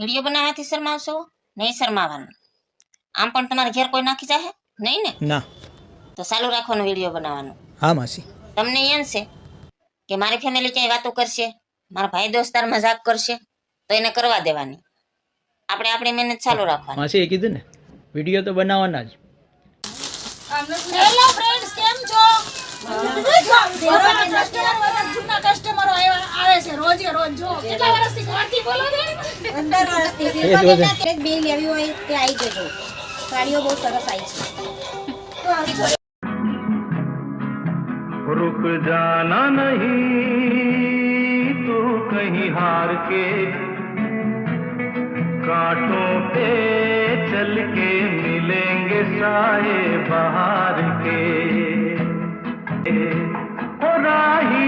Video બનાવવાથી શરમાવશો? નહીં શરમાવાનું. આમ પણ તમારા ઘેર કોઈ નાખી જાહે નહીં ને? ના. તો ચાલુ રાખવાનું વિડીયો બનાવવાનું. હા માસી. તમને એમ છે કે મારી ફેમિલી ક્યાંય વાતો કરશે, મારા ભાઈ દોસ્તાર મજાક કરશે, તો એને કરવા દેવાની. આપણે આપણી મહેનત ચાલુ રાખવાની. માસી એ કીધું ને વિડીયો તો બનાવવાના જ. હેલો ફ્રેન્ડ્સ, કેમ છો? જૂના કસ્ટમરો આવે છે રોજે રોજ. જો કેટલા વર્ષથી વાતી બોલો ને? 15 વર્ષથી સિલ્વર બે લેવી હોય તે આવી જજો. સાડીઓ બહુ સરસ આવી છે. रुक जाना नहीं तू कहीं हार के, कांटों पे चल के मिलेंगे साए बहार के। ओ राही